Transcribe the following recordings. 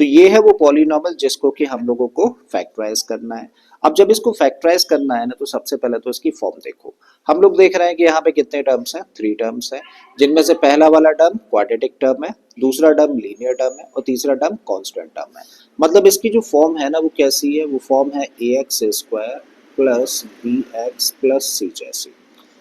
तो ये है वो पॉलिनॉमियल जिसको कि हम लोगों को फैक्टराइज करना है। अब जब इसको फैक्टराइज करना है ना, तो सबसे पहले तो इसकी फॉर्म देखो। हम लोग देख रहे हैं कि यहाँ पे कितने टर्म्स हैं, 3 टर्म्स हैं, जिनमें से पहला वाला टर्म क्वाड्रेटिक टर्म है, दूसरा टर्म लीनियर टर्म है और तीसरा टर्म कांस्टेंट टर्म है। मतलब इसकी जो फॉर्म है ना वो कैसी है, वो फॉर्म है ax² plus bx plus c जैसी।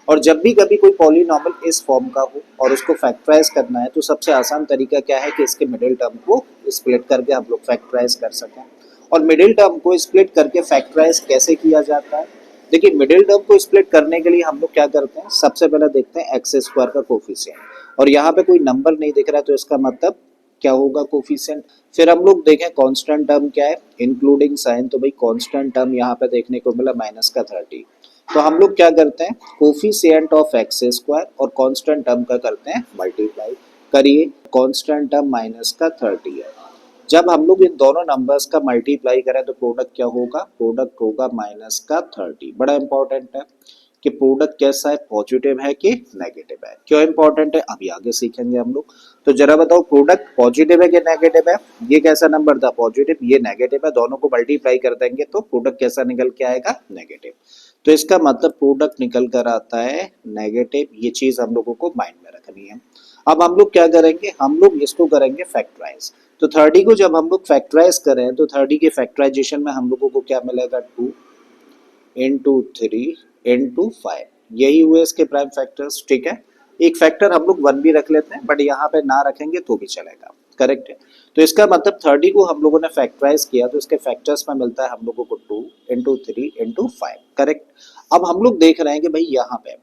और जब भी कभी कोई पॉलिनॉमियल इस फॉर्म का हो और उसको फैक्टराइज करना है, तो सबसे आसान तरीका क्या है कि इसके मिडिल टर्म को स्प्लिट करके हम लोग फैक्टराइज कर सकें। और मिडिल टर्म को स्प्लिट करके फैक्टराइज कैसे किया जाता है, देखिए मिडिल टर्म को स्प्लिट करने के लिए हम लोग क्या करते हैं, सबसे पहले देखते हैं x² का कोफिशिएंट। और यहाँ पे कोई नंबर नहीं दिख रहा है तो इसका मतलब क्या होगा, कोफिशिएंट। फिर हम लोग देखें कांस्टेंट टर्म क्या है, इंक्लूडिंग साइन। तो भाई कांस्टेंट टर्म यहाँ पे देखने को मिला -30। तो हम लोग क्या करते हैं, कोफिशिएंट ऑफ x² और कांस्टेंट टर्म का करते हैं मल्टीप्लाई। करिए, कांस्टेंट टर्म -30 है। जब हम लोग इन दोनों नंबर्स का मल्टीप्लाई करें तो प्रोडक्ट क्या होगा, प्रोडक्ट होगा -30। बड़ा इंपॉर्टेंट है कि प्रोडक्ट कैसा है, पॉजिटिव है कि नेगेटिव है। क्यों इंपॉर्टेंट है, अभी आगे सीखेंगे हम लोग। तो जरा बताओ, प्रोडक्ट पॉजिटिव है कि नेगेटिव है। ये कैसा नंबर था, पॉजिटिव, ये नेगेटिव है। दोनों को मल्टीप्लाई कर देंगे तो प्रोडक्ट कैसा निकल के आएगा, नेगेटिव। तो इसका मतलब प्रोडक्ट निकल कर आता है नेगेटिव। ये चीज हम लोगों को माइंड में रखनी है। अब हम लोग क्या करेंगे, हम लोग इसको करेंगे फैक्टराइज। तो 30 को जब हम लोग फैक्टराइज करें तो 30 के फैक्टराइजेशन में हम लोगों को क्या मिलेगा, 2 इंटू 3 इंटू 5। यही हुए इसके प्राइम फैक्टर्स। ठीक है, एक फैक्टर हम लोग 1 भी रख लेते हैं, बट यहाँ पे ना रखेंगे तो भी चलेगा। करेक्ट है। तो इसका मतलब 30 को हम लोगों ने फैक्टराइज किया तो इसके फैक्टर्स में मिलता है हम लोगों को 2 इंटू 3 इंटू 5। करेक्ट। अब हम लोग देख रहे हैं कि भाई यहाँ पे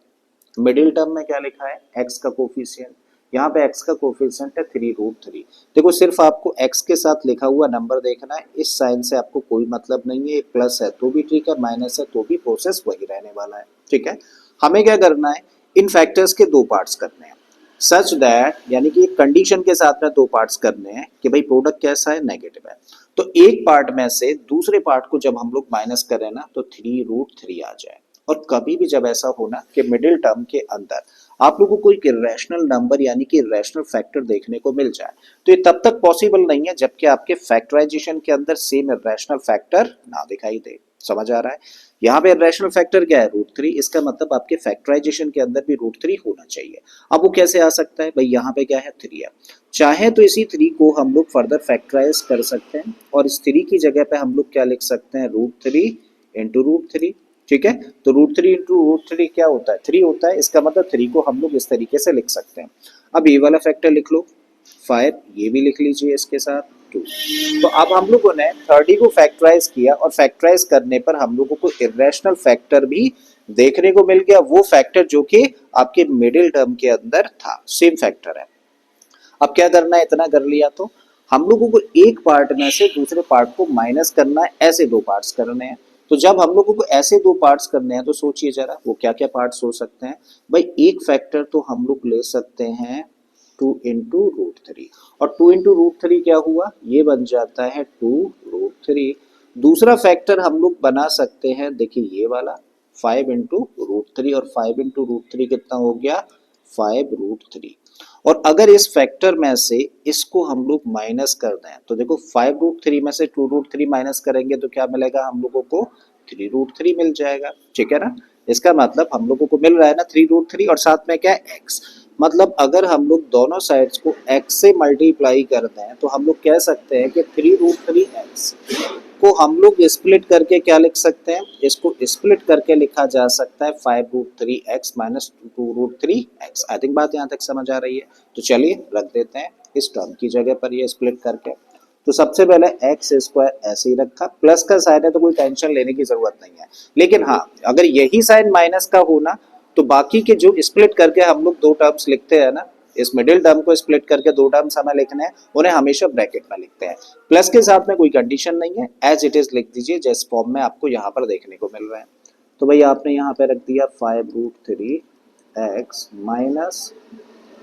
मिडिल टर्म में क्या लिखा है, x का कोफिशिएंट। यहाँ पे x का कोफिशिएंट है 3√3। देखो सिर्फ आपको x के साथ लिखा हुआ नंबर देखना है, इस साइन से आपको कोई मतलब नहीं है। प्लस है तो भी ठीक है, माइनस है तो भी प्रोसेस वही रहने वाला है। ठीक है, हमें क्या करना है, इन फैक्टर्स के 2 पार्ट्स करने हैं, सच दैट, यानी कि एक कंडीशन के साथ में 2 पार्ट्स करने हैं कि भाई प्रोडक्ट कैसा है, नेगेटिव है। तो एक पार्ट में से दूसरे पार्ट को जब हम लोग माइनस करें ना तो 3√3 आ जाए। और कभी भी जब ऐसा होना कि मिडिल टर्म के अंदर आप लोगों को एक इरेशनल नंबर यानी कि इरेशनल फैक्टर देखने को मिल जाए, तो ये तब तक पॉसिबल नहीं है जबकि आपके फैक्टराइजेशन के अंदर सेम इरेशनल फैक्टर ना दिखाई दे। समझ आ रहा है, यहाँ पे इरेशनल फैक्टर क्या है, √3। इसका मतलब आपके फैक्टराइजेशन के अंदर भी √3 होना चाहिए। अब वो कैसे आ सकता है, भाई यहाँ पे क्या है, 3 है। चाहे तो इसी 3 को हम लोग फर्दर फैक्टराइज कर सकते हैं और इस 3 की जगह पे हम लोग क्या लिख सकते हैं, √3 इंटू √3। ठीक है, तो √3 इंटू √3 क्या होता है, 3 होता है। इसका मतलब 3 को हम लोग इस तरीके से लिख सकते हैं। अब ये वाला फैक्टर लिख लो 5, ये भी लिख लीजिए इसके साथ 2। तो अब हम लोगों ने 30 को फैक्टराइज किया और फैक्टराइज करने पर हम लोगों को इरेशनल फैक्टर भी देखने को मिल गया, वो फैक्टर जो कि आपके मिडिल टर्म के अंदर था, सेम फैक्टर है। अब क्या करना है, इतना कर लिया तो हम लोगों को एक पार्ट में से दूसरे पार्ट को माइनस करना है, ऐसे 2 पार्ट्स करने हैं। तो जब हम लोगों को ऐसे 2 पार्ट्स करने हैं तो सोचिए जरा वो क्या क्या पार्ट्स हो सकते हैं। भाई एक फैक्टर तो हम लोग ले सकते हैं 2 इंटू √3, और 2 इंटू √3 क्या हुआ, ये बन जाता है 2√3। दूसरा फैक्टर हम लोग बना सकते हैं, देखिए ये वाला 5 इंटू √3, और 5 इंटू √3 कितना हो गया, 5√3। और अगर इस फैक्टर में से इसको हम लोग माइनस कर दें तो देखो 5√3 में से 2√3 माइनस करेंगे तो क्या मिलेगा, हम लोगों को 3√3 मिल जाएगा। ठीक है ना, इसका मतलब हम लोगों को मिल रहा है ना 3√3 और साथ में क्या है, x। मतलब अगर हम लोग दोनों साइड्स को x से मल्टीप्लाई कर दें तो हम लोग कह सकते हैं कि 3√3x को हम लोग स्प्लिट करके क्या लिख सकते हैं, इसको स्प्लिट करके लिखा जा सकता है 5√3x minus 2√3x। I think बात यहाँ तक समझ आ रही है। तो चलिए रख देते हैं इस टर्म की जगह पर ये स्प्लिट करके। तो सबसे पहले x² ऐसे ही रखा, प्लस का साइन है तो कोई टेंशन लेने की जरूरत नहीं है। लेकिन हाँ, अगर यही साइन माइनस का होना तो बाकी के जो स्प्लिट करके हम लोग 2 टर्म्स लिखते हैं ना, इस मिडिल टर्म को स्प्लिट करके 2 टर्म्स हमें लिखने हैं, उन्हें हमेशा ब्रैकेट में लिखते हैं। प्लस के साथ में कोई कंडीशन नहीं है, एज इट इज लिख दीजिए जिस फॉर्म में आपको यहाँ पर देखने को मिल रहा है। तो भाई आपने यहाँ पे रख दिया 5√3x माइनस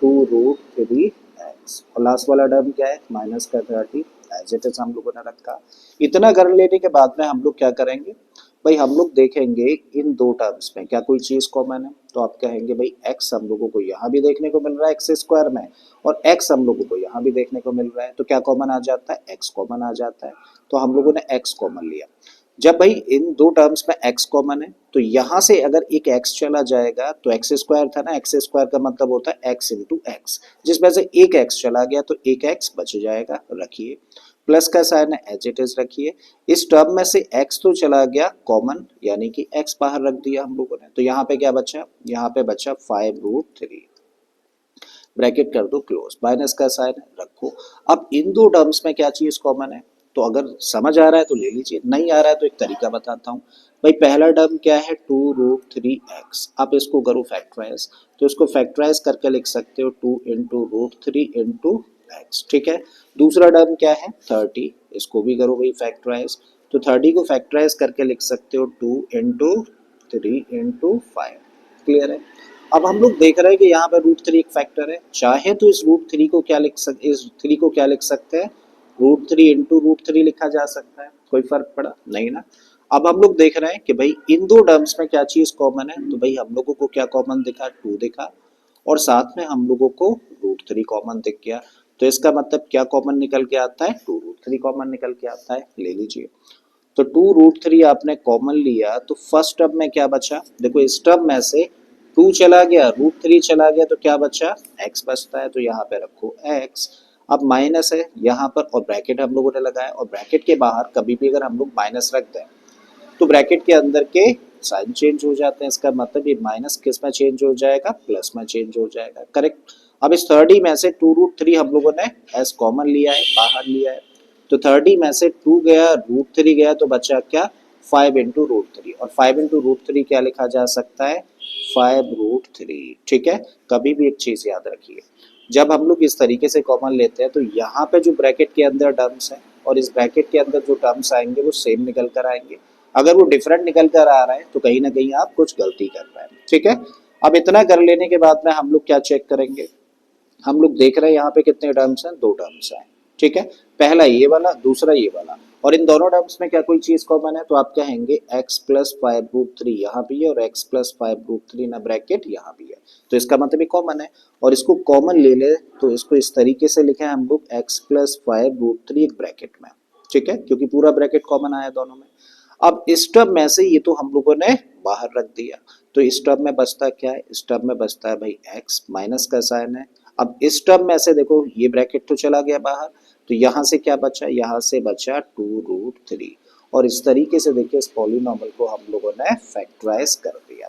2√3x, और लास्ट वाला टर्म क्या है, माइनस का 30, एज इट इज हम लोगों ने रखा। इतना कर लेने के बाद में हम लोग क्या करेंगे, भाई हम लोग देखेंगे इन दो टर्म्स में क्या कोई चीज कॉमन है, तो आप कहेंगे भाई x हम लोगों को यहाँ भी देखने को मिल रहा है एक्स स्क्वायर में, और x हम लोगों को यहाँ भी देखने को मिल रहा है, तो क्या कॉमन आ जाता है, x कॉमन आ जाता है। तो हम लोगों ने x कॉमन लिया। जब भाई इन दो टर्म्स में x कॉमन है तो यहाँ से अगर एक x चला जाएगा तो एक्स स्क्वायर था ना, एक्स स्क्वायर का मतलब होता है x इंटू एक्स, जिसमें से एक x चला गया तो एक x बच जाएगा, रखिए। प्लस का साइन है एज इट इज रखिए। इस टर्म में से x तो चला गया कॉमन, यानी कि x बाहर रख दिया हम लोगों ने, तो यहाँ पे क्या बचा, यहाँ पे बचा 5√3, ब्रैकेट कर दो क्लोज, माइनस का साइन रखो। अब इन दो टर्म्स में क्या चीज कॉमन है, तो अगर समझ आ रहा है तो ले लीजिए, नहीं आ रहा है तो एक तरीका बताता हूँ। भाई पहला टर्म क्या है 2√3x, आप इसको करो फैक्टराइज, तो इसको फैक्टराइज करके लिख सकते हो 2 into root three into x, ठीक है। दूसरा टर्म क्या है 30, इसको भी करो भाई फैक्टराइज, तो 30 को फैक्टराइज करके लिख सकते हो 2 into three into five, clear है। अब हम लोग देख रहे हैं कि यहाँ पे √3 एक फैक्टर है, चाहे तो इस √3 को क्या लिख सकते, इस 3 को क्या लिख सकते हैं, √3 इंटू √3 लिखा जा सकता है, कोई फर्क पड़ा नहीं ना। अब हम लोग देख रहे हैं कि भाई इन दो टर्म्स में क्या चीज कॉमन है, तो भाई हम लोगों को क्या कॉमन दिखा, 2 दिखा, और साथ में हम लोगों को √3 कॉमन दिख गया। तो इसका मतलब क्या कॉमन निकल के आता है, 2√3 कॉमन निकल के आता है, ले लीजिए। तो 2√3 आपने कॉमन लिया तो फर्स्ट टर्म में क्या बचा, देखो इस टर्म में से 2 चला गया, √3 चला गया, तो क्या बचा, x बचता है, तो यहाँ पे रखो x। अब माइनस है यहाँ पर और ब्रैकेट हम लोगों ने लगाया, और ब्रैकेट के बाहर कभी भी अगर हम लोग माइनस रख दें तो ब्रैकेट के अंदर के साइन चेंज हो जाते हैं, इसका मतलब ये माइनस किस में चेंज हो जाएगा, प्लस में चेंज हो जाएगा, करेक्ट। अब इस 30 में से 2√3 हम लोगों ने एस कॉमन लिया है, बाहर लिया है, तो 30 में से 2 गया, √3 गया, तो बचा क्या, 5 इंटू √3, और 5 इंटू √3 क्या लिखा जा सकता है, 5√3, ठीक है। कभी भी एक चीज याद रखिए, जब हम लोग इस तरीके से कॉमन लेते हैं तो यहाँ पे जो ब्रैकेट के अंदर टर्म्स है और इस ब्रैकेट के अंदर जो टर्म्स आएंगे वो सेम निकल कर आएंगे। अगर वो डिफरेंट निकल कर आ रहा है तो कहीं ना कहीं आप कुछ गलती कर रहे हैं, ठीक है। अब इतना कर लेने के बाद में हम लोग क्या चेक करेंगे, हम लोग देख रहे हैं यहाँ पे कितने टर्म्स हैं, दो टर्म्स हैं, ठीक है। पहला ये वाला, दूसरा ये वाला, और इन दोनों टर्म्स में क्या कोई चीज कॉमन है, तो आप कहेंगे x प्लस 5√3 यहाँ भी है और x प्लस 5√3 ना ब्रैकेट यहाँ भी है, तो इसका मतलब ये कॉमन है। और इसको कॉमन ले ले तो इसको इस तरीके से लिखे हम लोग x प्लस 5√3 एक ब्रैकेट में, ठीक है, क्योंकि पूरा ब्रैकेट कॉमन आया दोनों में। अब इस टर्म में से ये तो हम लोगों ने बाहर रख दिया, तो इस टर्म में बचता क्या है, इस टर्म में बचता है भाई x, माइनस का साइन है। अब इस टर्म में से देखो ये ब्रैकेट तो चला गया बाहर, तो यहाँ से क्या बचा, यहाँ से बचा 2√3, और इस तरीके से देखिए इस पॉलिनॉमियल को हम लोगों ने फैक्टराइज कर दिया।